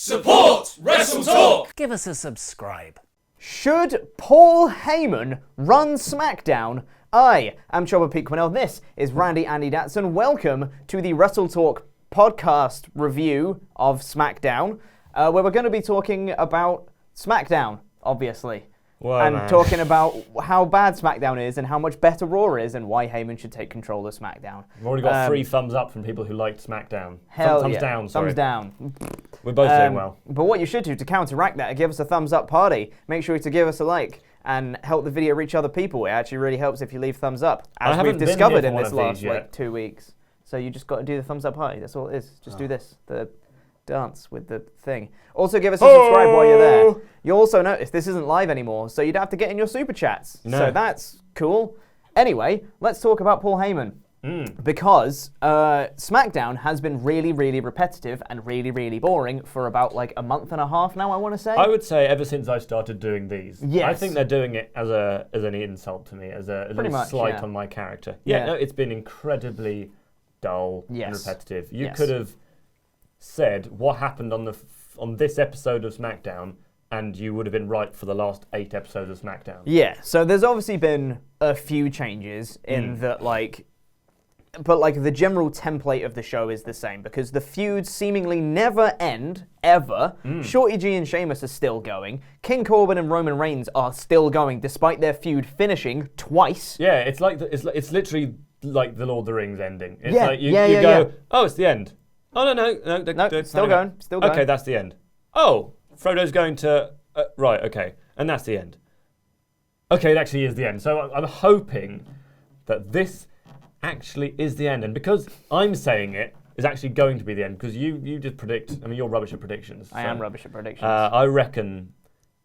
Support WrestleTalk! Give us a subscribe. Should Paul Heyman run SmackDown? I am Chopper Pete Quinnell. This is Randy Andy Datson. Welcome to the WrestleTalk podcast review of SmackDown, where we're going to be talking about SmackDown, obviously. Talking about how bad SmackDown is and how much better Raw is and why Heyman should take control of SmackDown. We've already got 3 thumbs up from people who liked SmackDown. Thumbs down, sorry. Thumbs down. We're both doing well. But what you should do to counteract that, give us a thumbs up party. Make sure to give us a like and help the video reach other people. It actually really helps if you leave thumbs up, as we've discovered in this last 2 weeks. So you just got to do the thumbs up party. That's all it is. Just do this. The dance with the thing. Also give us a subscribe while you're there. You'll also notice this isn't live anymore, so you'd have to get in your super chats. No. So that's cool. Anyway, let's talk about Paul Heyman. Because SmackDown has been really, really repetitive and really, really boring for about like a month and a half now, I want to say. I would say ever since I started doing these. Yes. I think they're doing it as an insult to me, as a little slight on my character. No, it's been incredibly dull and repetitive. You could have said what happened on this episode of SmackDown, and you would have been right for the last 8 episodes of SmackDown. Yeah, so there's obviously been a few changes in that, but the general template of the show is the same, because the feuds seemingly never end, ever. Shorty G and Sheamus are still going. King Corbin and Roman Reigns are still going, despite their feud finishing twice. Yeah, it's like it's literally like the Lord of the Rings ending. It's like you go, oh, it's the end. Oh, no, still going. Okay, that's the end. Oh, Frodo's going to... right, okay, and that's the end. Okay, it actually is the end. So I'm hoping that this actually is the end. And because I'm saying it is actually going to be the end, because you just predict... I mean, you're rubbish at predictions. I am rubbish at predictions. I reckon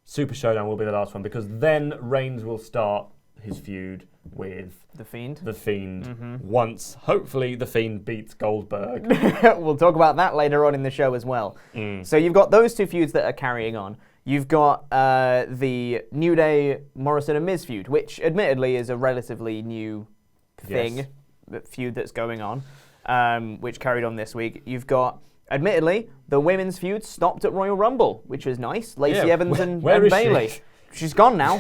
Super Showdown will be the last one, because then Reigns will start his feud with... The Fiend? The Fiend. Once, hopefully, The Fiend beats Goldberg. We'll talk about that later on in the show as well. So you've got those 2 feuds that are carrying on. You've got the New Day, Morrison and Miz feud, which admittedly is a relatively new thing, feud that's going on, which carried on this week. You've got, admittedly, the women's feud stopped at Royal Rumble, which was nice. Lacey Evans and Bayley. She's gone now.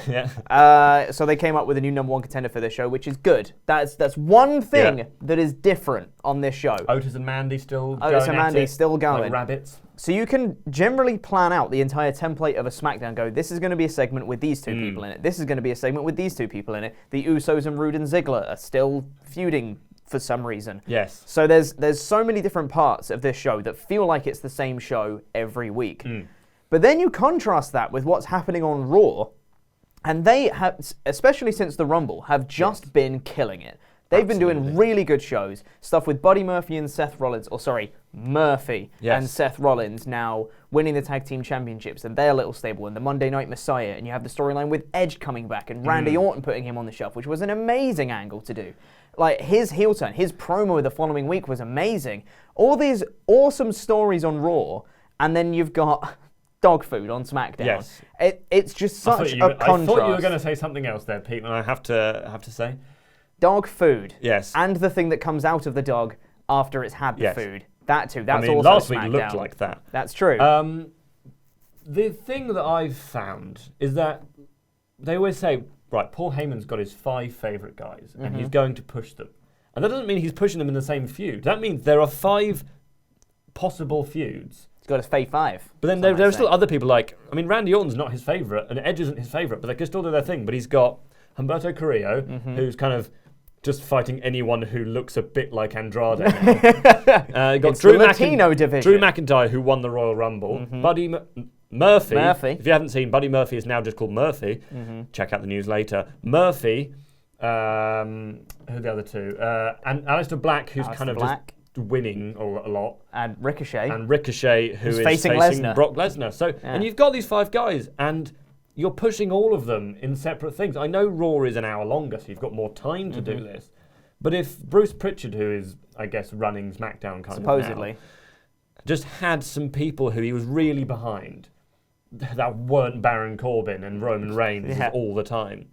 So they came up with a new #1 contender for this show, which is good. That's one thing that is different on this show. Otis and Mandy still going. Like rabbits. So you can generally plan out the entire template of a SmackDown. Go, this is going to be a segment with these 2 people in it. This is going to be a segment with these 2 people in it. The Usos and Rude and Ziggler are still feuding for some reason. Yes. So there's so many different parts of this show that feel like it's the same show every week. But then you contrast that with what's happening on Raw, and they have, especially since the Rumble, have just been killing it. They've been doing really good shows. Stuff with Buddy Murphy and Seth Rollins, Murphy and Seth Rollins now winning the tag team championships and their little stable, and the Monday Night Messiah, and you have the storyline with Edge coming back and Randy Orton putting him on the shelf, which was an amazing angle to do. Like, his heel turn, his promo the following week was amazing. All these awesome stories on Raw, and then you've got dog food on SmackDown. Yes. It's just such a contrast. I thought you were going to say something else there, Pete, and I have to say. Dog food. Yes. And the thing that comes out of the dog after it's had the food. That too. That's also last SmackDown. week looked like that. That's true. The thing that I've found is that they always say, right, Paul Heyman's got his 5 favourite guys, and he's going to push them. And that doesn't mean he's pushing them in the same feud. That means there are 5 possible feuds. He's got his fave 5. But then there are still other people Randy Orton's not his favourite, and Edge isn't his favourite, but they can still do their thing. But he's got Humberto Carrillo, who's kind of just fighting anyone who looks a bit like Andrade. You got Drew McIntyre, who won the Royal Rumble. Buddy Murphy. If you haven't seen, Buddy Murphy is now just called Murphy. Check out the news later. Murphy, who are the other 2? And Aleister Black, who's just winning a lot. And Ricochet. Who is facing Brock Lesnar. So, and you've got these 5 guys, and you're pushing all of them in separate things. I know Raw is an hour longer, so you've got more time to do this. But if Bruce Pritchard, who is, I guess, running SmackDown supposedly, just had some people who he was really behind that weren't Baron Corbin and Roman Reigns all the time,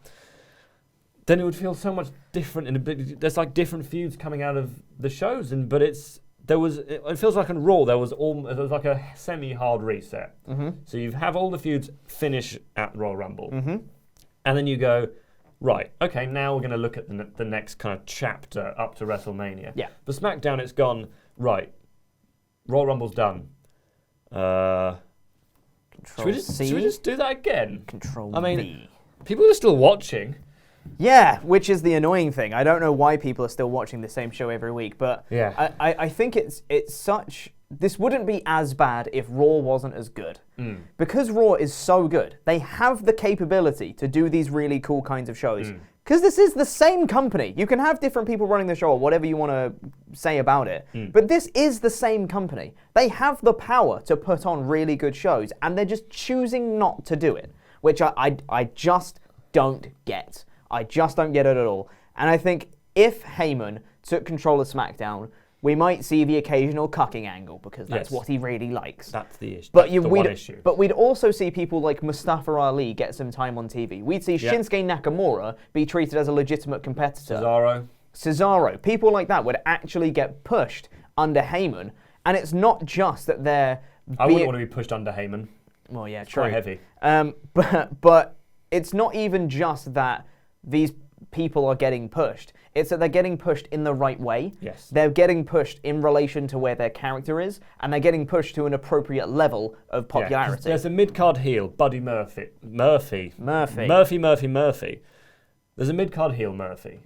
then it would feel so much different. And there's different feuds coming out of the shows, but it's it feels like on Raw there was like a semi-hard reset. So you have all the feuds finish at Royal Rumble, and then you go, right, okay, now we're going to look at the next kind of chapter up to WrestleMania. Yeah. For SmackDown, it's gone, right, Royal Rumble's done. Should we just do that again? Control I mean, V. people are still watching. Yeah, which is the annoying thing. I don't know why people are still watching the same show every week, but Yeah. I think it's such... This wouldn't be as bad if Raw wasn't as good. Because Raw is so good, they have the capability to do these really cool kinds of shows. Because this is the same company. You can have different people running the show or whatever you want to say about it, but this is the same company. They have the power to put on really good shows, and they're just choosing not to do it, which I just don't get. I just don't get it at all. And I think if Heyman took control of SmackDown, we might see the occasional cucking angle because that's what he really likes. That's the issue. But That's the one issue. But we'd also see people like Mustafa Ali get some time on TV. We'd see Shinsuke Nakamura be treated as a legitimate competitor. Cesaro. People like that would actually get pushed under Heyman. And it's not just that they're... I wouldn't want to be pushed under Heyman. Well, yeah, It's true. quite heavy. But it's not even just that these people are getting pushed. It's that they're getting pushed in the right way. Yes. They're getting pushed in relation to where their character is, and they're getting pushed to an appropriate level of popularity. There's a mid-card heel, Buddy Murphy. Murphy. There's a mid-card heel, Murphy,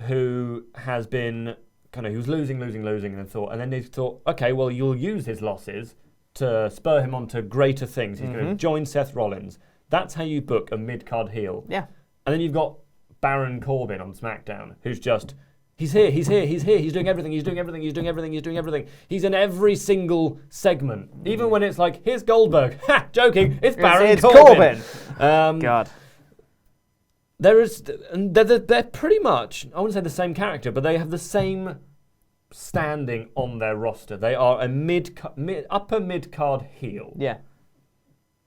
who has been he was losing, and then they thought, okay, well, you'll use his losses to spur him on to greater things. He's going to join Seth Rollins. That's how you book a mid-card heel. Yeah. And then you've got Baron Corbin on SmackDown, who's just, he's here, he's doing everything. He's in every single segment. Even when it's like, here's Goldberg. Ha, joking, it's Baron Corbin. God. They're pretty much, I wouldn't say the same character, but they have the same standing on their roster. They are a upper mid-card heel. Yeah.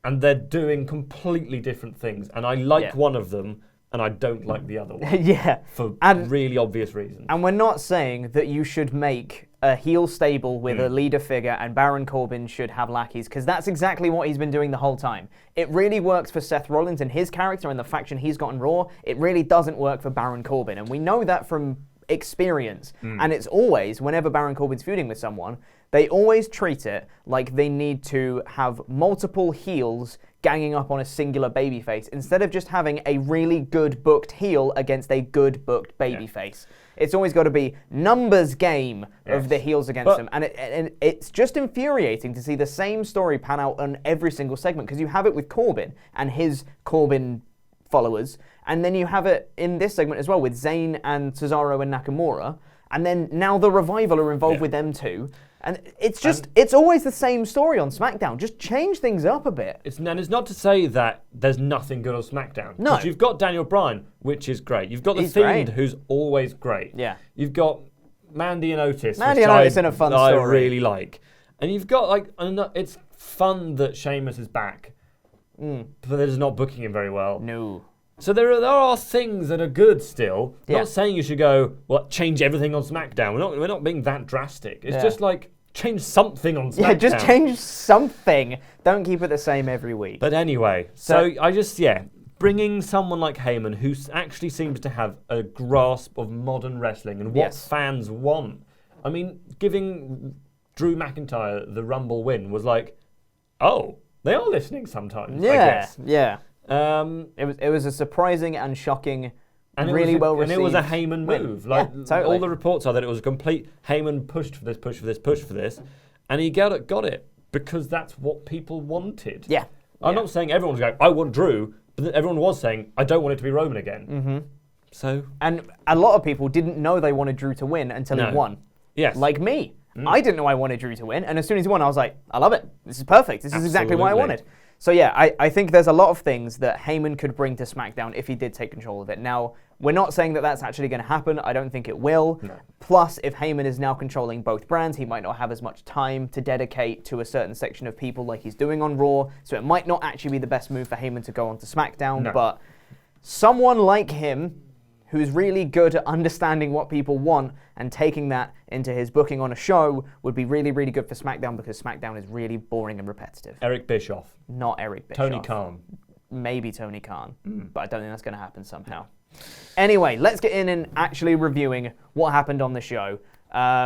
And they're doing completely different things. And I like one of them, and I don't like the other one. Yeah. For really obvious reasons. And we're not saying that you should make a heel stable with a leader figure and Baron Corbin should have lackeys, because that's exactly what he's been doing the whole time. It really works for Seth Rollins and his character and the faction he's got in Raw. It really doesn't work for Baron Corbin. And we know that from experience. And it's always, whenever Baron Corbin's feuding with someone, they always treat it like they need to have multiple heels ganging up on a singular babyface instead of just having a really good booked heel against a good booked babyface. It's always got to be numbers game of the heels against them. And it's just infuriating to see the same story pan out on every single segment, because you have it with Corbin and his Corbin followers, and then you have it in this segment as well with Zayn and Cesaro and Nakamura, and then now the Revival are involved with them too. And it's just, it's always the same story on SmackDown. Just change things up a bit. And it's not to say that there's nothing good on SmackDown. No. Because you've got Daniel Bryan, which is great. You've got The Fiend, who's always great. Yeah. You've got Mandy and Otis, Mandy and Otis in a fun story. I really like. And you've got, it's fun that Sheamus is back. But they're just not booking him very well. No. So there are things that are good still. Not saying you should go, change everything on SmackDown. We're not being that drastic. It's just change something on SmackDown. Yeah, just change something. Don't keep it the same every week. But anyway, so I just, bringing someone like Heyman, who actually seems to have a grasp of modern wrestling and what fans want. I mean, giving Drew McIntyre the Rumble win was like, oh, they are listening sometimes, I guess. Yeah. It was a surprising and shocking, and really well received. And it was a Heyman move. Totally. All the reports are that it was a complete Heyman pushed for this, and he got it because that's what people wanted. Yeah. I'm not saying everyone's going, I want Drew, but everyone was saying, I don't want it to be Roman again. Mm-hmm. So. And a lot of people didn't know they wanted Drew to win until he won. Yes. Like me. I didn't know I wanted Drew to win, and as soon as he won, I was like, I love it. This is perfect. This is exactly what I wanted. So yeah, I think there's a lot of things that Heyman could bring to SmackDown if he did take control of it. Now, we're not saying that that's actually going to happen. I don't think it will. No. Plus, if Heyman is now controlling both brands, he might not have as much time to dedicate to a certain section of people like he's doing on Raw. So it might not actually be the best move for Heyman to go on to SmackDown. No. But someone like him, who's really good at understanding what people want and taking that into his booking on a show would be really, really good for SmackDown, because SmackDown is really boring and repetitive. Eric Bischoff. Not Eric Bischoff. Tony Khan. Maybe Tony Khan, but I don't think that's going to happen somehow. Anyway, let's get in and actually reviewing what happened on the show.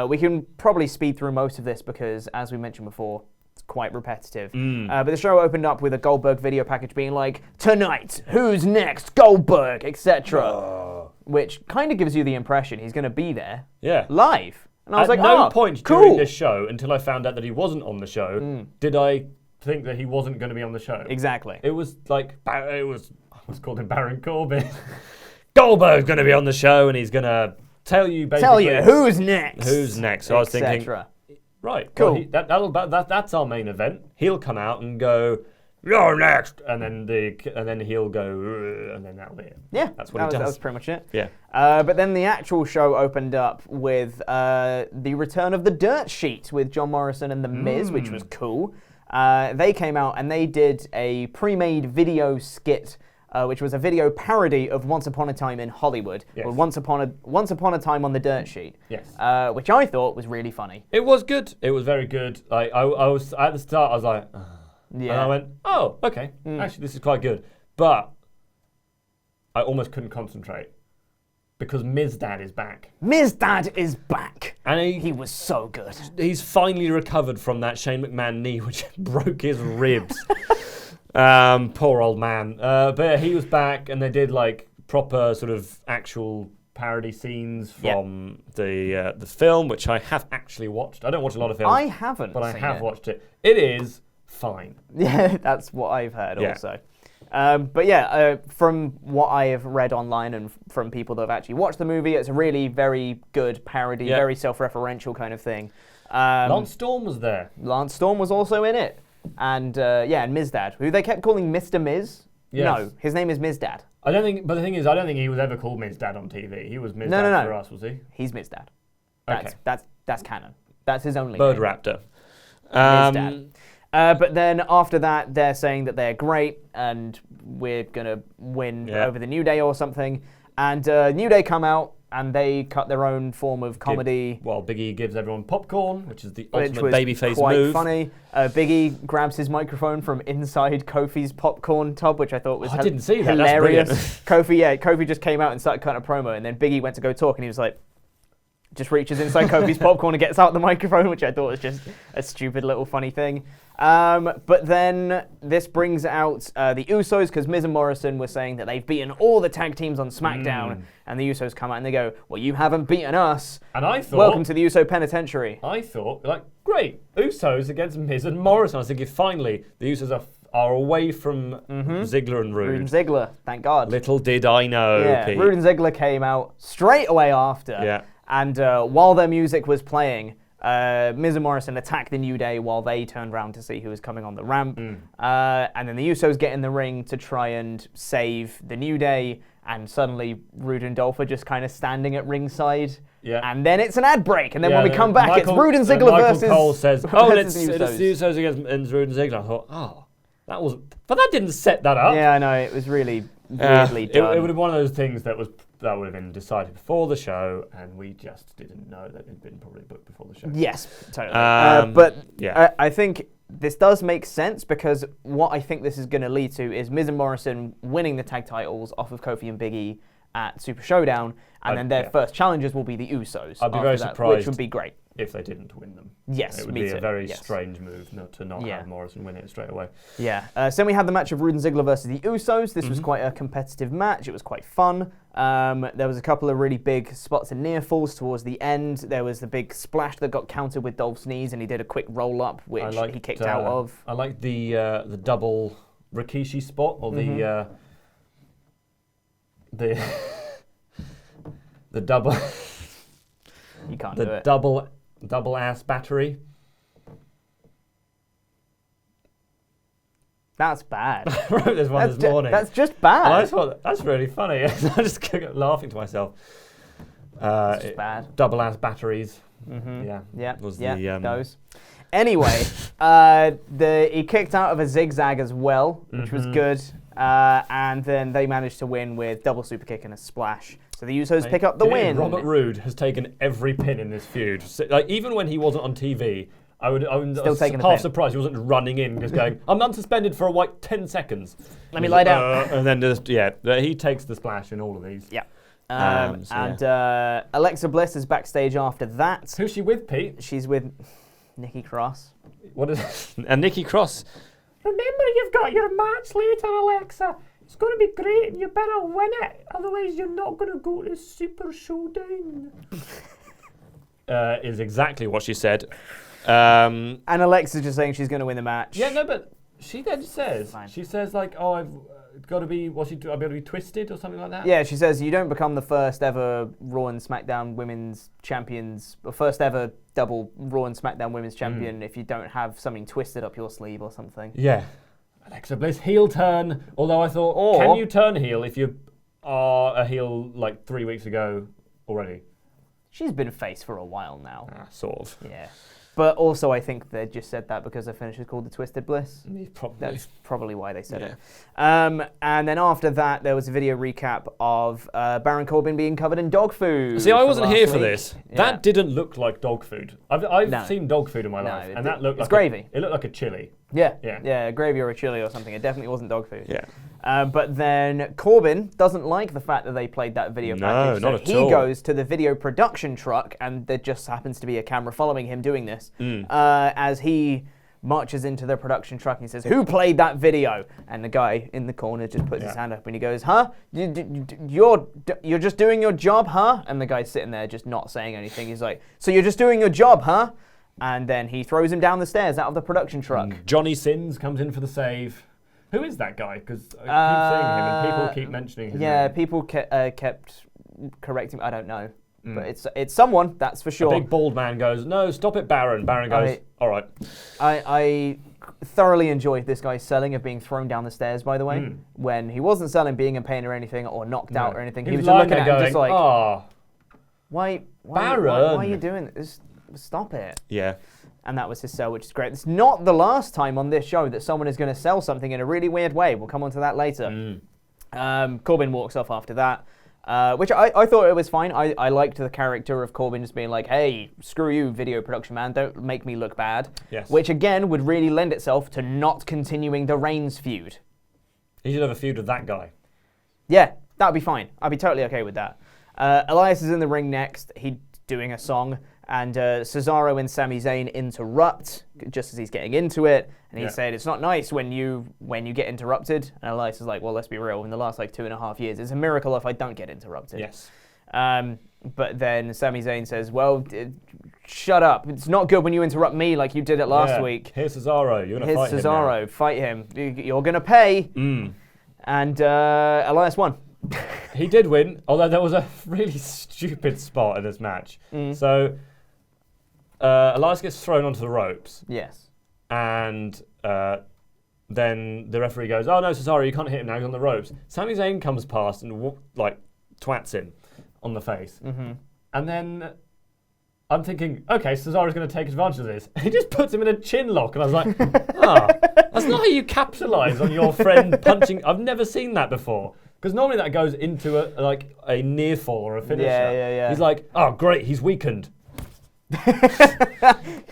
We can probably speed through most of this because, as we mentioned before, it's quite repetitive. But the show opened up with a Goldberg video package being like, "Tonight, who's next? Goldberg," etc. Which kind of gives you the impression he's going to be there live. And I was At like, no oh, point cool. during this show, until I found out that he wasn't on the show, did I think that he wasn't going to be on the show. Exactly. It was like, I was called him Baron Corbin. Goldberg's going to be on the show and he's going to tell you basically... who's next. Who's next. So I was thinking, right, cool. Well, that's our main event. He'll come out and go, "You're next," and then he'll go, and then that'll be it. Yeah, that's what he does. That was pretty much it. Yeah. But then the actual show opened up with the return of the Dirt Sheet with John Morrison and The Miz, which was cool. They came out and they did a pre-made video skit, which was a video parody of Once Upon a Time in Hollywood, or Once Upon a Time on the Dirt Sheet. Yes. Which I thought was really funny. It was good. It was very good. Like I was at the start, I was like, and I went, "Oh, okay. Actually, this is quite good." But I almost couldn't concentrate because Mizdad is back. Mizdad is back. And he was so good. He's finally recovered from that Shane McMahon knee, which broke his ribs. Poor old man. But yeah, he was back, and they did like proper sort of actual parody scenes from the film, which I have actually watched. I don't watch a lot of films. I haven't, but I have watched it. It is fine. Yeah, that's what I've heard also. But yeah, from what I have read online and from people that have actually watched the movie, it's a really very good parody, very self-referential kind of thing. Lance Storm was there. Lance Storm was also in it. And and Mizdad, who they kept calling Mr. Miz. Yes. No, his name is Mizdad. I don't think, but the thing is, I don't think he was ever called Mizdad on TV. He was Mizdad for us, was he? He's Mizdad. Okay. That's canon. That's his only Bird name. Raptor. Mizdad. But then after that, they're saying that they're great and we're going to win over the New Day or something. And New Day come out and they cut their own form of comedy. Big E gives everyone popcorn, which is the ultimate was babyface quite move. Funny. Big E grabs his microphone from inside Kofi's popcorn tub, which I thought was I didn't see that. hilarious. That's Kofi just came out and started cutting a promo, and then Big E went to go talk, and he was like, just reaches inside Kofi's popcorn and gets out the microphone, which I thought was just a stupid little funny thing. But then this brings out the Usos, because Miz and Morrison were saying that they've beaten all the tag teams on SmackDown, and the Usos come out and they go, "Well, you haven't beaten us. And I thought, welcome to the Uso Penitentiary." I thought, like, great, Usos against Miz and Morrison. I was thinking, finally, the Usos are away from Ziggler and Rude. Rude and Ziggler, thank God. Little did I know, Pete. Rude and Ziggler came out straight away after. Yeah. And while their music was playing, Miz and Morrison attacked the New Day while they turned around to see who was coming on the ramp. And then the Usos get in the ring to try and save the New Day. And suddenly, Rude and Dolph are just kind of standing at ringside. Yeah. And then it's an ad break. And then when we come back, it's Rude and Ziggler versus... Michael Cole says, it's the Usos against Rude and Ziggler. I thought, that was... But that didn't set that up. Yeah, I know. It was really weirdly done. It would have been one of those things that would have been decided before the show, and we just didn't know that it had been probably booked before the show. Yes, totally. I think this does make sense, because what I think this is going to lead to is Miz and Morrison winning the tag titles off of Kofi and Big E at Super Showdown, and then their first challengers will be the Usos. I'd be very surprised, which would be great if they didn't win them. Yes, it would be a very strange move to not have Morrison win it straight away. Yeah. So then we had the match of Rude and Ziggler versus the Usos. This was quite a competitive match. It was quite fun. There was a couple of really big spots and near falls towards the end. There was the big splash that got countered with Dolph's knees, and he did a quick roll up, which he kicked out of. I like the double Rikishi spot, or the double. You can't do it. Double ass battery. That's bad. I wrote this one this morning. That's just bad. And I thought, that's really funny. I just kept laughing to myself. It's just bad. Double ass batteries. Those. Anyway, he kicked out of a zigzag as well, which was good. And then they managed to win with double super kick and a splash. So the Usos pick up the win. Robert Roode has taken every pin in this feud. Like, even when he wasn't on TV, I was half surprised he wasn't running in, just going, I'm unsuspended for like 10 seconds. Let me lie down. And then he takes the splash in all of these. Yeah. Alexa Bliss is backstage after that. Who's she with, Pete? She's with Nikki Cross. What is and Nikki Cross? Remember, you've got your match later, Alexa. It's going to be great and you better win it. Otherwise, you're not going to go to Super Showdown. Is exactly what she said. And Alexa's just saying she's going to win the match. Yeah, no, but she then says, she says like, oh, I've got to be, I'll be able to be twisted or something like that? Yeah, she says you don't become the first ever Raw and SmackDown Women's Champions, or first ever double Raw and SmackDown Women's Champion if you don't have something twisted up your sleeve or something. Yeah. Alexa Bliss, heel turn. Although I thought, can you turn heel if you are a heel like 3 weeks ago already? She's been face for a while now. Sort of. Yeah. But also, I think they just said that because their finish is called the Twisted Bliss. Probably. That's probably why they said it. And then after that, there was a video recap of Baron Corbin being covered in dog food. See, I wasn't here for week. this. Yeah. That didn't look like dog food. I've seen dog food in my life, and that looked like gravy. It looked like a chili. Yeah, gravy or a chili or something. It definitely wasn't dog food. Yeah. But then Corbin doesn't like the fact that they played that video package. No, not at all. He goes to the video production truck, and there just happens to be a camera following him doing this. As he marches into the production truck and he says, "Who played that video?" And the guy in the corner just puts his hand up and he goes, "Huh? You're just doing your job, huh?" And the guy's sitting there just not saying anything. He's like, "So you're just doing your job, huh?" And then he throws him down the stairs out of the production truck. Johnny Sins comes in for the save. Who is that guy? Because I keep seeing him and people keep mentioning him. Yeah, people kept correcting him. I don't know. But it's someone, that's for sure. A big bald man goes, "No, stop it, Baron." Baron goes, "All right." I thoroughly enjoyed this guy's selling of being thrown down the stairs, by the way. When he wasn't selling being in pain or anything, or knocked out or anything. He was just looking at him just like, why are you doing this? Stop it. Yeah. And that was his sell, which is great. It's not the last time on this show that someone is going to sell something in a really weird way. We'll come on to that later. Corbin walks off after that, which I thought it was fine. I liked the character of Corbin just being like, "Hey, screw you, video production man. Don't make me look bad." Yes. Which, again, would really lend itself to not continuing the Reigns feud. He should have a feud with that guy. Yeah, that would be fine. I'd be totally okay with that. Elias is in the ring next. He's doing a song. And Cesaro and Sami Zayn interrupt just as he's getting into it, and he said, "It's not nice when you get interrupted." And Elias is like, "Well, let's be real. In the last 2.5 years, it's a miracle if I don't get interrupted." Yes. But then Sami Zayn says, "Well, shut up. It's not good when you interrupt me like you did it last week. Here's Cesaro. You're gonna fight him. Here's Cesaro. Fight him. You're gonna pay." And Elias won. He did win, although there was a really stupid spot in this match. So. Elias gets thrown onto the ropes. Yes. And then the referee goes, "Oh no, Cesaro, you can't hit him now, he's on the ropes." Sami Zayn comes past and twats him on the face. And then I'm thinking, okay, Cesaro's going to take advantage of this. He just puts him in a chin lock, and I was like, that's not how you capitalise on your friend punching. I've never seen that before. Because normally that goes into a near fall or a finisher. Yeah. He's like, "Oh great, he's weakened."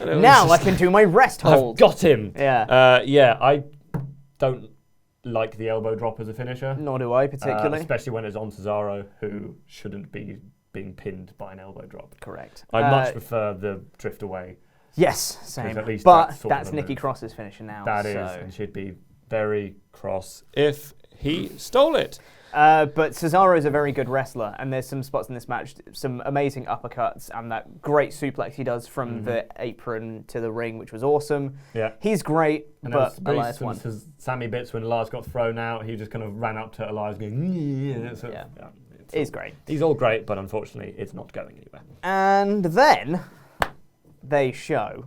Now I can do my rest hold. I've got him. Yeah. I don't like the elbow drop as a finisher. Nor do I particularly. Especially when it's on Cesaro, who shouldn't be being pinned by an elbow drop. Correct. I much prefer the drift away. Yes, same. At least but that's Nikki Cross's finisher now. That is, and she'd be very cross if he stole it. But Cesaro is a very good wrestler, and there's some spots in this match, some amazing uppercuts, and that great suplex he does from the apron to the ring, which was awesome. Yeah, he's great, and but Elias won. Sammy bits when Elias got thrown out, he just kind of ran up to Elias going, He's great. He's all great, but unfortunately, it's not going anywhere. And then they show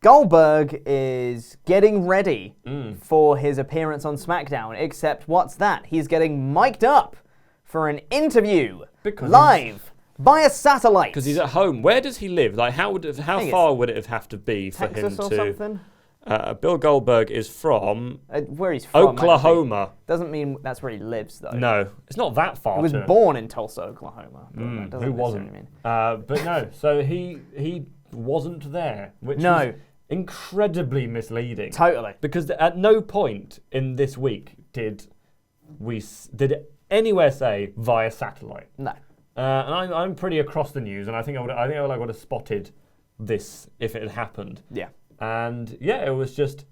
Goldberg is getting ready for his appearance on SmackDown, except what's that? He's getting mic'd up for an interview live by a satellite. Because he's at home. Where does he live? Like, how far would it have to be for Texas him or to? Something? Bill Goldberg is from where he's from, Oklahoma. Doesn't mean that's where he lives, though. No, it's not that far. He was born in Tulsa, Oklahoma. Who wasn't? Mean. But no, so he wasn't there, which was incredibly misleading. Totally. Because at no point in this week did it anywhere say via satellite. No. And I'm pretty across the news, and I think I would have spotted this if it had happened. Yeah. And yeah, it was just,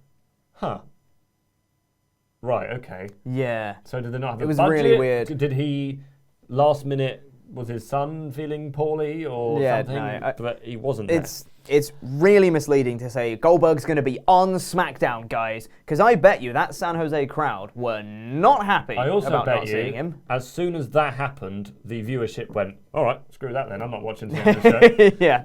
right, okay. Yeah. So did they not have it a was budget? Really weird. Did he last minute? Was his son feeling poorly or something? No, but he wasn't there. It's really misleading to say Goldberg's going to be on SmackDown, guys, because I bet you that San Jose crowd were not happy about not seeing him. As soon as that happened, the viewership went, all right, screw that then, I'm not watching the end of the show. Yeah.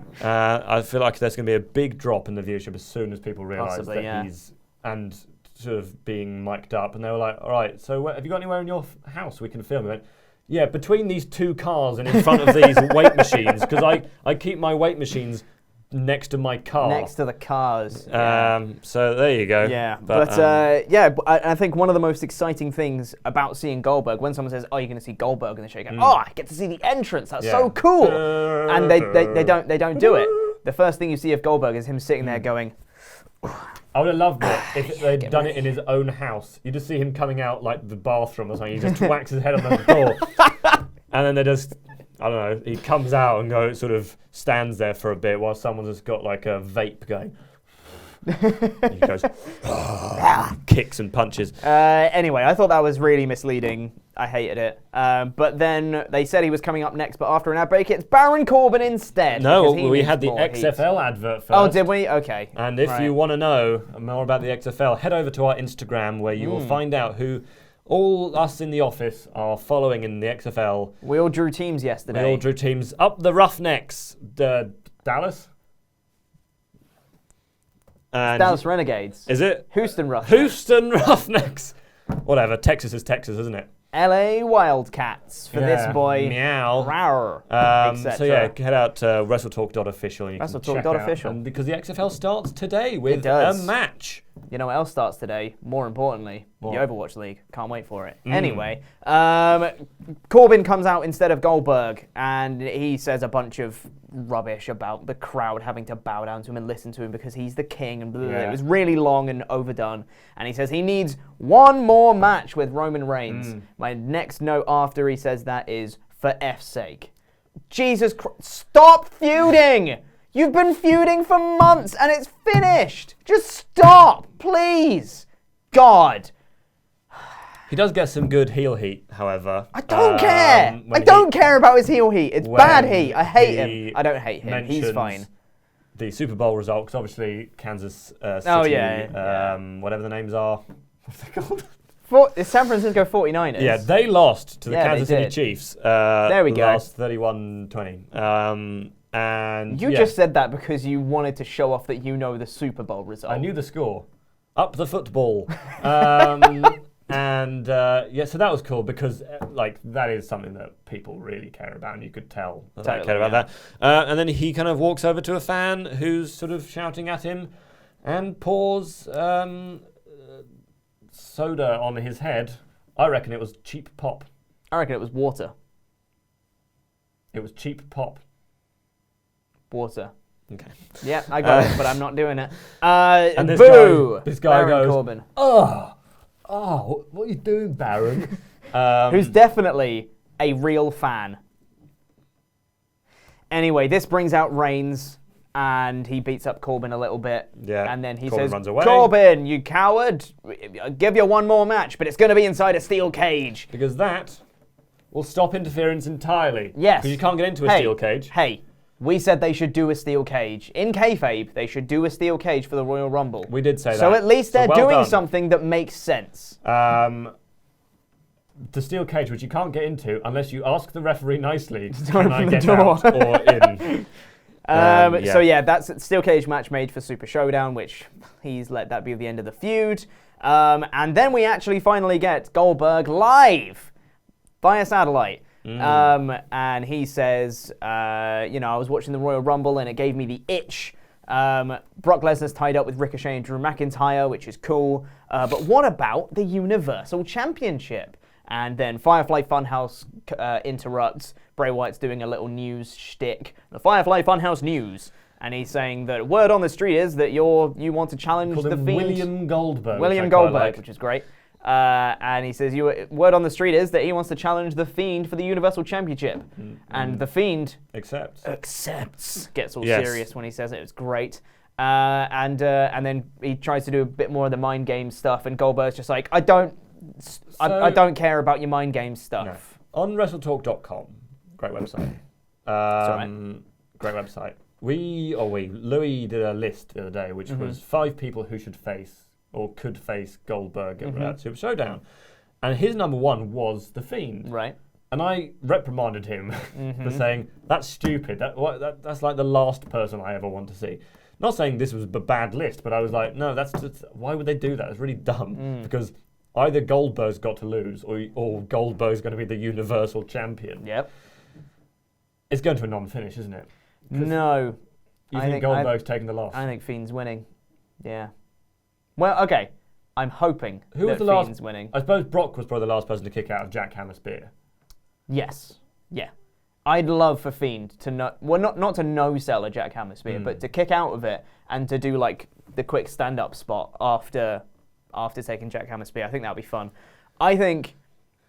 I feel like there's going to be a big drop in the viewership as soon as people realise that he's, and sort of being mic'd up, and they were like, all right, so have you got anywhere in your house we can film? He went, yeah, between these two cars and in front of these weight machines, because I keep my weight machines next to my car. Next to the cars. So there you go. Yeah, but I think one of the most exciting things about seeing Goldberg, when someone says, "Oh, you're going to see Goldberg," and they shake, "Oh, I get to see the entrance. That's so cool," and they don't do it. The first thing you see of Goldberg is him sitting there going. I would have loved it if they'd done it in his own house. You just see him coming out like the bathroom or something. He just whacks his head on the door, and then they just, I don't know. He comes out and sort of stands there for a bit while someone's just got like a vape going. And he goes, kicks and punches. Anyway, I thought that was really misleading. I hated it. But then they said he was coming up next, but after an ad break, it's Baron Corbin instead. No, we had the XFL advert first. Oh, did we? Okay. And if you want to know more about the XFL, head over to our Instagram where you will find out who all us in the office are following in the XFL. We all drew teams yesterday. We all drew teams up the Roughnecks. Dallas? And Dallas Renegades. Is it? Houston Roughnecks. Houston Roughnecks. Whatever. Texas is Texas, isn't it? LA Wildcats for this boy. Meow. Rawr. So yeah, head out to WrestleTalk.official. WrestleTalk.official. Because the XFL starts today with a match. You know what else starts today? More importantly, the Overwatch League. Can't wait for it. Mm. Anyway, Corbin comes out instead of Goldberg, and he says a bunch of rubbish about the crowd having to bow down to him and listen to him because he's the king. And blah, blah, blah. It was really long and overdone. And he says he needs one more match with Roman Reigns. My next note after he says that is, for F's sake. Jesus Christ, stop feuding! You've been feuding for months and it's finished. Just stop, please. God. He does get some good heel heat, however. I don't care. I don't care about his heel heat. It's bad heat. I hate him. I don't hate him. He's fine. The Super Bowl result, because obviously Kansas City, whatever the names are. What's they called? It's San Francisco 49ers. Yeah, they lost to the Kansas City Chiefs. There we go. Lost 31-20. And you just said that because you wanted to show off that you know the Super Bowl result. I knew the score. Up the football. So that was cool because that is something that people really care about, and you could tell that they care about that. And then he kind of walks over to a fan who's sort of shouting at him and pours soda on his head. I reckon it was cheap pop. I reckon it was water. It was cheap pop. Water. Okay. Yeah, I got it, but I'm not doing it. And this guy Baron goes, Corbin. Oh, what are you doing, Baron? Who's definitely a real fan. Anyway, this brings out Reigns, and he beats up Corbin a little bit. Yeah. And then he Corbin says, runs away. Corbin, you coward, I'll give you one more match, but it's going to be inside a steel cage. Because that will stop interference entirely. Yes. Because you can't get into a steel cage. Hey, we said they should do a steel cage. In kayfabe, they should do a steel cage for the Royal Rumble. We did say that. So at least they're well doing done. something that makes sense. The steel cage, which you can't get into unless you ask the referee nicely, can I get out or in? So yeah, that's a steel cage match made for Super Showdown, which he's let that be the end of the feud. And then we actually finally get Goldberg live via satellite. And he says, I was watching the Royal Rumble and it gave me the itch Brock Lesnar's tied up with Ricochet and Drew McIntyre, which is cool. But what about the Universal Championship? And then Firefly Funhouse interrupts. Bray Wyatt's doing a little news shtick. The Firefly Funhouse news. And he's saying that word on the street is that you want to challenge the Fiend. William Goldberg. William Goldberg, which is great. And he says, word on the street is that he wants to challenge the Fiend for the Universal Championship. And the Fiend accepts. Gets all serious when he says it. It's great. And then he tries to do a bit more of the mind game stuff, and Goldberg's just like, I don't care about your mind game stuff. No. On WrestleTalk.com, great website. Great website. Louis did a list the other day, which was 5 people who should face or could face Goldberg at Super Showdown. And his number 1 was The Fiend. Right. And I reprimanded him for saying, that's stupid. That's like the last person I ever want to see. Not saying this was a bad list, but I was like, no, why would they do that? It's really dumb. Because either Goldberg's got to lose or Goldberg's going to be the Universal Champion. Yep. It's going to a non-finish, isn't it? No. You think Goldberg's taking the loss? I think Fiend's winning. Yeah. Well, okay. I'm hoping Who was that the last? Fiend's winning. I suppose Brock was probably the last person to kick out of Jack Hammer Spear. Yes. Yeah. I'd love for Fiend to not to no-sell a Jack Hammer Spear, but to kick out of it and to do like the quick stand-up spot after taking Jack Hammer Spear. I think that would be fun. I think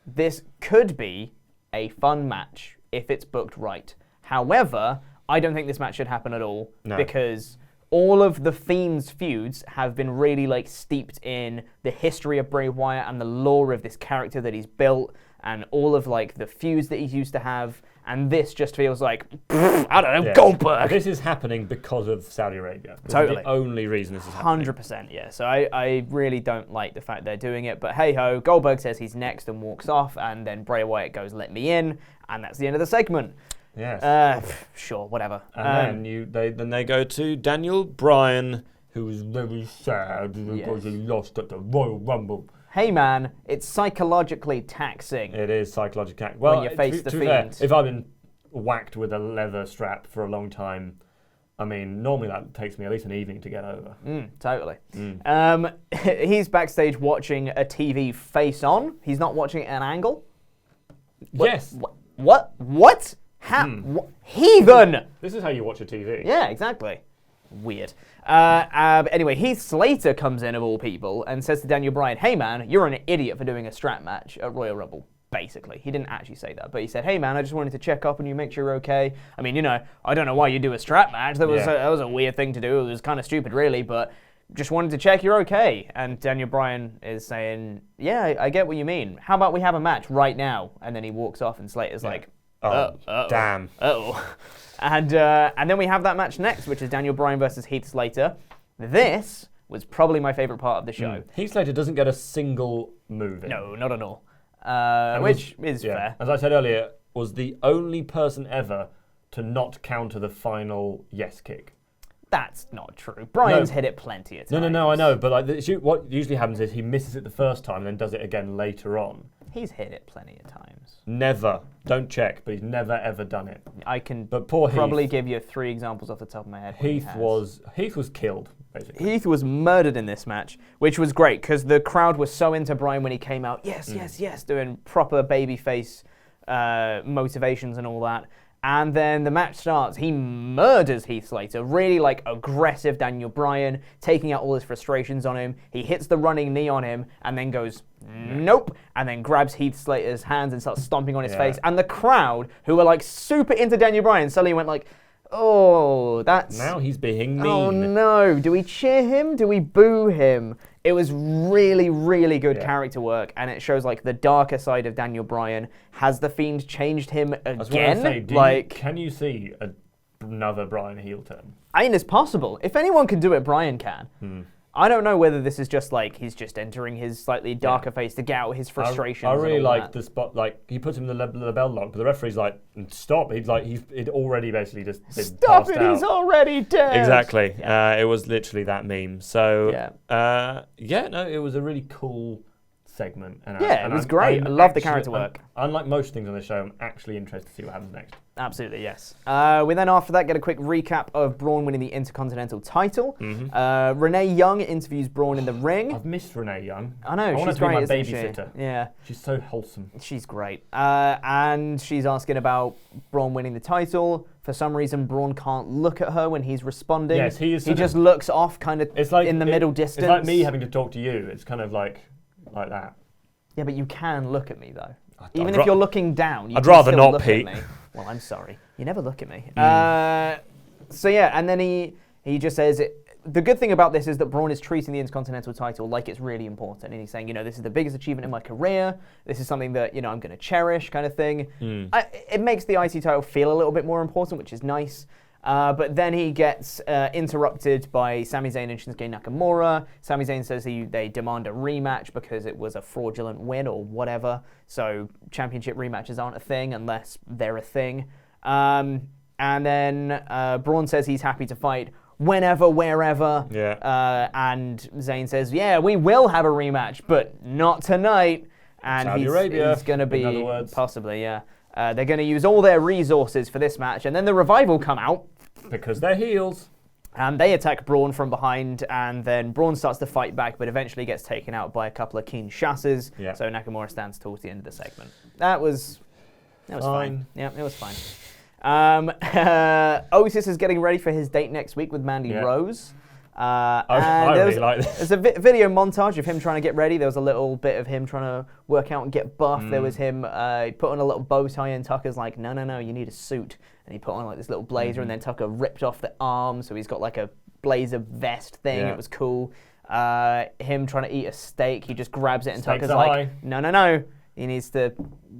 this could be a fun match if it's booked right. However, I don't think this match should happen at all because all of the Fiend's feuds have been really like steeped in the history of Bray Wyatt and the lore of this character that he's built and all of like the feuds that he's used to have. And this just feels like, I don't know, Goldberg. This is happening because of Saudi Arabia. Totally. This is the only reason this is happening. 100%, yeah. So I really don't like the fact they're doing it. But hey-ho, Goldberg says he's next and walks off. And then Bray Wyatt goes, let me in. And that's the end of the segment. Yes. Sure, whatever. And then they go to Daniel Bryan, who was very sad because he lost at the Royal Rumble. Hey man, it's psychologically taxing. It is psychologically taxing. Well, when you face the Fiend. Fair, if I've been whacked with a leather strap for a long time, I mean, normally that takes me at least an evening to get over. Totally. He's backstage watching a TV face on. He's not watching it at an angle. Yes. What? How? Heathen! This is how you watch a TV. Yeah, exactly. Weird. Anyway, Heath Slater comes in, of all people, and says to Daniel Bryan, hey man, you're an idiot for doing a strap match at Royal Rumble. Basically. He didn't actually say that, but he said, hey man, I just wanted to check up on you, make sure you're okay. I mean, I don't know why you do a strap match. That was a weird thing to do. It was kind of stupid, really, but just wanted to check you're okay. And Daniel Bryan is saying, yeah, I get what you mean. How about we have a match right now? And then he walks off, and Slater's like, damn. And then we have that match next, which is Daniel Bryan versus Heath Slater. This was probably my favorite part of the show. Heath Slater doesn't get a single move in. No, not at all. Which is fair. As I said earlier, was the only person ever to not counter the final yes kick. That's not true. Bryan's hit it plenty of times. No, I know. But like, what usually happens is he misses it the first time and then does it again later on. He's hit it plenty of times. Never. Don't check, but he's never ever done it. I can but poor probably Heath, give you 3 examples off the top of my head. Heath was killed, basically. Heath was murdered in this match, which was great because the crowd was so into Bryan when he came out. Yes, doing proper babyface motivations and all that. And then the match starts. He murders Heath Slater, really like aggressive Daniel Bryan, taking out all his frustrations on him. He hits the running knee on him and then goes, nope, and then grabs Heath Slater's hands and starts stomping on his face. And the crowd, who were like super into Daniel Bryan, suddenly went like, oh, that's... Now he's being mean. Oh no, do we cheer him? Do we boo him? It was really, really good character work, and it shows like the darker side of Daniel Bryan. Has the Fiend changed him again? Can you see another Bryan heel turn? I mean, it's possible. If anyone can do it, Bryan can. I don't know whether this is just like he's just entering his slightly darker face to get out his frustrations. I really like the spot. Like he puts him in the bell lock, but the referee's like, "Stop!" He'd already basically just been stop it. Out. He's already dead. Exactly. Yeah. It was literally that meme. So it was a really cool segment. And it was great. I love the character work. Unlike most things on the show, I'm actually interested to see what happens next. Absolutely, yes. We then, after that, get a quick recap of Braun winning the Intercontinental title. Renee Young interviews Braun in the ring. I've missed Renee Young. I know, she's great, isn't she? Babysitter. Yeah. She's so wholesome. She's great. And she's asking about Braun winning the title. For some reason, Braun can't look at her when he's responding. Yes, he just looks off kind of in the middle distance. It's like me having to talk to you. It's kind of like that. Yeah, but you can look at me, though. Even if you're looking down, you I'd can rather still not, look Pete. at me. Well, I'm sorry. You never look at me. So yeah, and then he just says, the good thing about this is that Braun is treating the Intercontinental title like it's really important. And he's saying, this is the biggest achievement in my career. This is something that, I'm going to cherish, kind of thing. It makes the IC title feel a little bit more important, which is nice. But then he gets interrupted by Sami Zayn and Shinsuke Nakamura. Sami Zayn says they demand a rematch because it was a fraudulent win or whatever. So championship rematches aren't a thing unless they're a thing. And then Braun says he's happy to fight whenever, wherever. Yeah. And Zayn says, yeah, we will have a rematch, but not tonight. And Saudi Arabia, he's going to be, in other words. Possibly, yeah. They're going to use all their resources for this match. And then the Revival come out. Because they're heels. And they attack Braun from behind, and then Braun starts to fight back, but eventually gets taken out by a couple of Kinshasas. Yeah. So Nakamura stands towards the end of the segment. That was fine. Yeah, it was fine. Otis is getting ready for his date next week with Mandy Rose. I really like this. There's a video montage of him trying to get ready. There was a little bit of him trying to work out and get buff. There was him put on a little bow tie, and Tucker's like, no, you need a suit. And he put on like this little blazer, and then Tucker ripped off the arm, so he's got like a blazer vest thing. Yeah. It was cool. Him trying to eat a steak, he just grabs it, and Steaks Tucker's are like, high. no. He needs to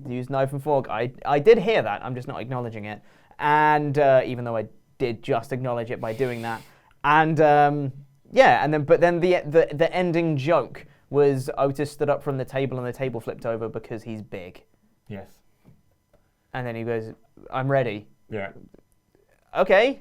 use knife and fork. I did hear that. I'm just not acknowledging it. And even though I did just acknowledge it by doing that. And but then the ending joke was Otis stood up from the table and the table flipped over because he's big. Yes. And then he goes, I'm ready. Yeah. Okay.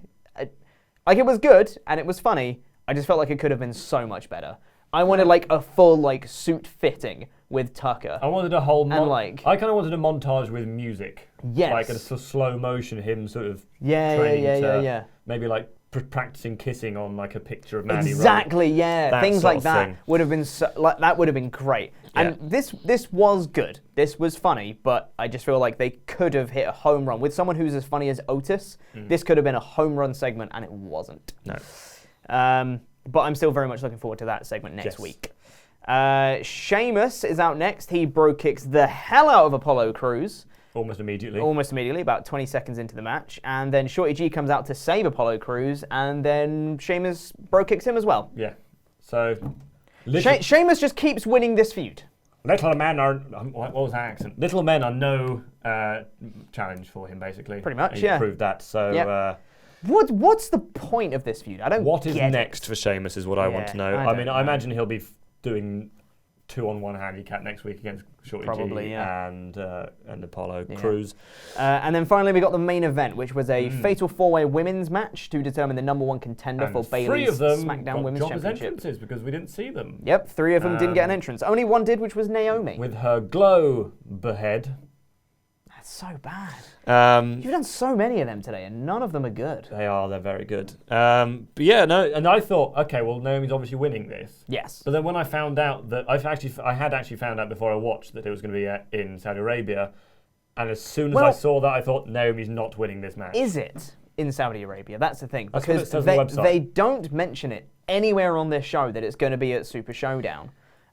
Like, it was good and it was funny. I just felt like it could have been so much better. I wanted like a full like suit fitting with Tucker. I wanted a whole I kind of wanted a montage with music. Yes. Like a sort of slow motion, him sort of Yeah. maybe like practicing kissing on like a picture of Mandy Rose. Exactly, yeah. That Things sort like of that thing. would have been that would have been great. And this was good. This was funny, but I just feel like they could have hit a home run with someone who's as funny as Otis. This could have been a home run segment, and it wasn't. No. But I'm still very much looking forward to that segment next week. Sheamus is out next. He bro kicks the hell out of Apollo Crews. Almost immediately, about 20 seconds into the match. And then Shorty G comes out to save Apollo Crews, and then Sheamus bro kicks him as well. Yeah. So... Sheamus just keeps winning this feud. Little men are... What was that accent? Little men are no challenge for him, basically. Pretty much, He proved that, so... Yep. What's the point of this feud? I don't What is get next for Sheamus is what I want to know. I I imagine he'll be doing 2-on-1 handicap next week against Shorty G and Apollo Crews. And then finally we got the main event, which was a fatal four-way women's match to determine the number one contender for Bayley's SmackDown Women's Championship. Entrances because we didn't see them. Yep, 3 of them didn't get an entrance. Only one did, which was Naomi. With her glow behead. That's so bad. You've done so many of them today, and none of them are good. They're very good. But yeah, no, and I thought, okay, well, Naomi's obviously winning this. Yes. But then when I found out that, I had actually found out before I watched that it was going to be in Saudi Arabia, and as soon as I saw that, I thought, Naomi's not winning this match. Is it in Saudi Arabia? That's the thing. That's what it Because says on the website. they don't mention it anywhere on this show that it's going to be at Super Showdown.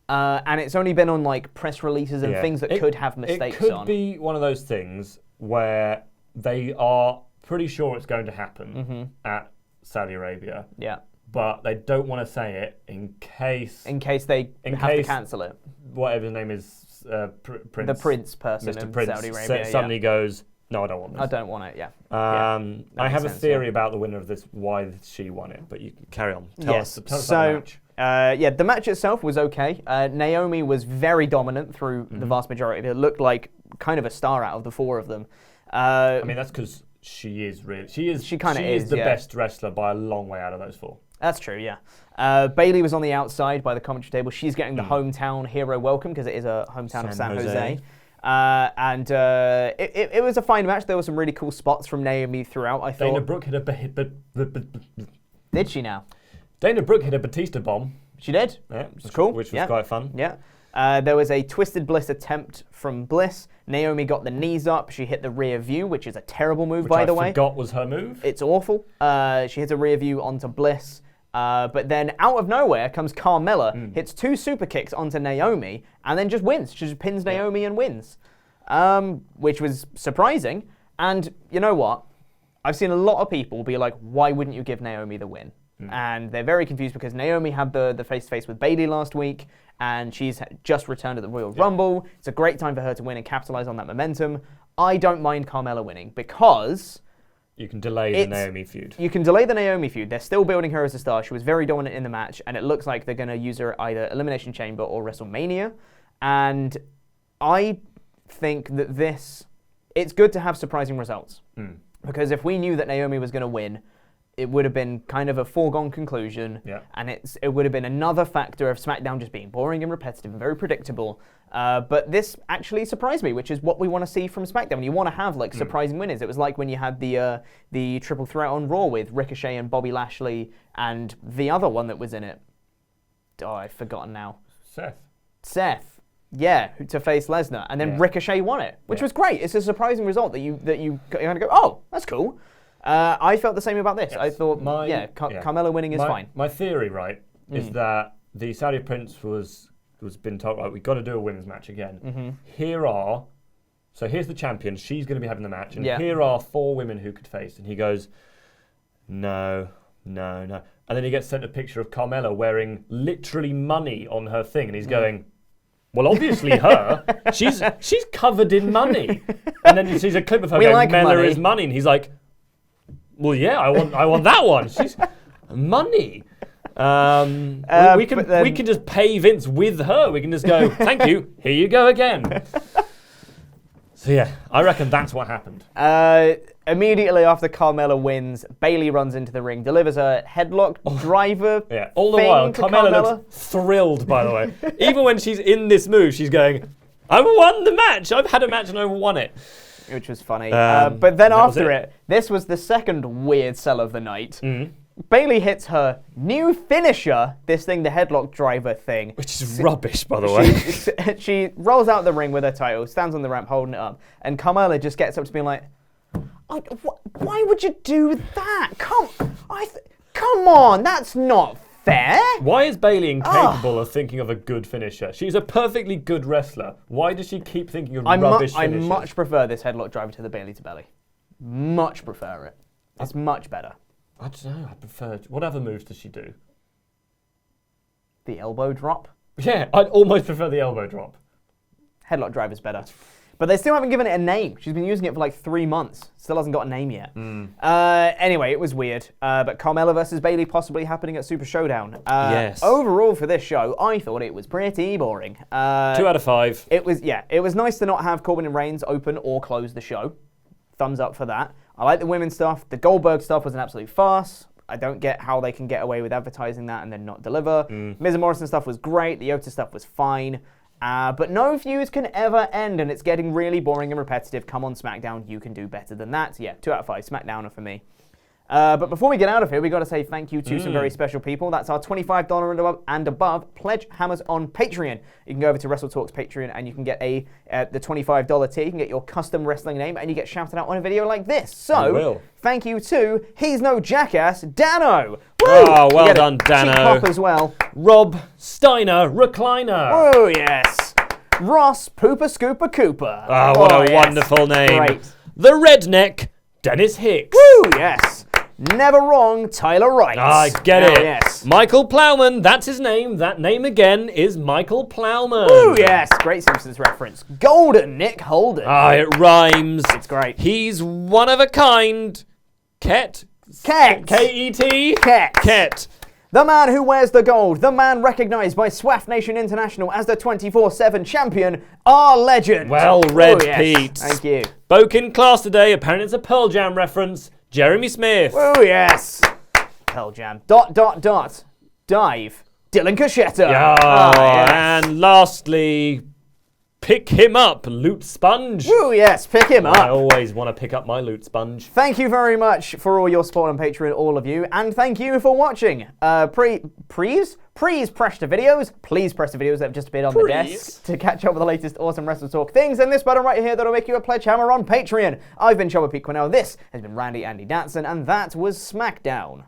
And it's only been on like press releases and things that could have mistakes on. It could be one of those things where they are pretty sure it's going to happen at Saudi Arabia. Yeah. But they don't want to say it in case they have to cancel it. Whatever his name is, Prince. The Prince person Mr. of Prince Saudi Arabia. suddenly goes, no, I don't want this. I don't want it, I have a theory about the winner of this, why she won it, but you can carry on. Tell us about the match. The match itself was okay. Naomi was very dominant through the vast majority of it. It looked like kind of a star out of the 4 of them. I mean, that's because she is really... She kind of is the best wrestler by a long way out of those 4. That's true, yeah. Bayley was on the outside by the commentary table. She's getting the hometown hero welcome because it is a hometown of San Jose. It was a fine match. There were some really cool spots from Naomi throughout, I thought. Dana Brooke hit a... Did she now? Dana Brooke hit a Batista bomb. She did? Yeah, Which was cool. Which was quite fun. Yeah. There was a Twisted Bliss attempt from Bliss. Naomi got the knees up. She hit the rear view, which is a terrible move, by the way. I forgot was her move. It's awful. She hits a rear view onto Bliss. But then out of nowhere comes Carmella, hits 2 super kicks onto Naomi, and then just wins. She just pins Naomi and wins, which was surprising. And you know what? I've seen a lot of people be like, why wouldn't you give Naomi the win? And they're very confused because Naomi had the face-to-face with Bayley last week, and she's just returned at the Royal Rumble. It's a great time for her to win and capitalize on that momentum. I don't mind Carmella winning because... You can delay the Naomi feud. You can delay the Naomi feud. They're still building her as a star. She was very dominant in the match, and it looks like they're going to use her at either Elimination Chamber or WrestleMania. And I think that it's good to have surprising results. Because if we knew that Naomi was going to win, it would have been kind of a foregone conclusion, and it would have been another factor of SmackDown just being boring and repetitive and very predictable. But this actually surprised me, which is what we want to see from SmackDown. You want to have like surprising winners. It was like when you had the triple threat on Raw with Ricochet and Bobby Lashley and the other one that was in it. Oh, I've forgotten now. Seth. Yeah, to face Lesnar, and then Ricochet won it, which was great. It's a surprising result that you kind of go, oh, that's cool. I felt the same about this. Yes. I thought, Carmella winning is fine. My theory, right, is that the Saudi Prince was been told, right, we've got to do a women's match again. Here's the champion. She's going to be having the match, and here are 4 women who could face. And he goes, no. And then he gets sent a picture of Carmella wearing literally money on her thing, and he's going, well, obviously her. She's covered in money. And then he sees a clip of her going, like Mella is money, and he's like, well, yeah, I want that one. She's money. We can just pay Vince with her. We can just go, thank you, here you go again. So yeah, I reckon that's what happened. Immediately after Carmella wins, Bayley runs into the ring, delivers a headlock driver. Yeah, all the while, Carmella looks thrilled, by the way. Even when she's in this move, she's going, I've won the match. I've had a match and I won it. Which was funny. But then after it, this was the second weird sell of the night. Bayley hits her new finisher, this thing, the headlock driver thing. Which is rubbish, by the way. She rolls out the ring with her title, stands on the ramp holding it up, and Carmella just gets up to being like, why would you do that? Come on, that's not fair. Why is Bayley incapable of thinking of a good finisher? She's a perfectly good wrestler. Why does she keep thinking of rubbish finishers? I much prefer this headlock driver to the Bayley to belly. Much prefer it. It's much better. I don't know. I prefer... What other moves does she do? The elbow drop? Yeah, I'd almost prefer the elbow drop. Headlock driver's better. But they still haven't given it a name. She's been using it for like 3 months. Still hasn't got a name yet. Anyway, it was weird. But Carmella versus Bayley possibly happening at Super Showdown. Yes. Overall for this show, I thought it was pretty boring. 2 out of 5. It was nice to not have Corbin and Reigns open or close the show. Thumbs up for that. I like the women's stuff. The Goldberg stuff was an absolute farce. I don't get how they can get away with advertising that and then not deliver. Miz and Morrison stuff was great. The Otis stuff was fine. But no feuds can ever end, and it's getting really boring and repetitive. Come on, SmackDown, you can do better than that. Yeah, 2 out of 5, SmackDowner for me. But before we get out of here, we've got to say thank you to some very special people. That's our $25 and above pledge hammers on Patreon. You can go over to WrestleTalk's Patreon and you can get the $25 tier. You can get your custom wrestling name and you get shouted out on a video like this. So, thank you to He's No Jackass, Dano. Woo! Oh, well done, Dano. Cheap pop as well. Rob Steiner, Recliner. Oh, yes. Ross Pooper Scooper Cooper. Oh, what a wonderful name. Great. The Redneck, Dennis Hicks. Woo, yes. Never wrong, Tyler Wright. I get it. Yes. Michael Plowman, that's his name. That name again is Michael Plowman. Woo, yes. Great Simpsons reference. Golden Nick Holden. Ah, it rhymes. It's great. He's one of a kind. Ket. K-E-T. Ket. The man who wears the gold, the man recognized by SWAF Nation International as the 24/7 champion, our legend. Well read, Pete. Thank you. Spoke in class today, apparently it's a Pearl Jam reference, Jeremy Smith. Oh, yes. Pearl Jam. ... Dive. Dylan Cachetta. And lastly, pick him up, Loot Sponge. Woo, yes, pick him I up. always want to pick up my Loot Sponge. Thank you very much for all your support on Patreon, all of you, and thank you for watching. Please press the videos. Please press the videos that have just appeared on the desk to catch up with the latest awesome WrestleTalk things, and this button right here that'll make you a pledge hammer on Patreon. I've been Chubba Pete Quinnell, this has been Randy Andy Datson, and that was SmackDown.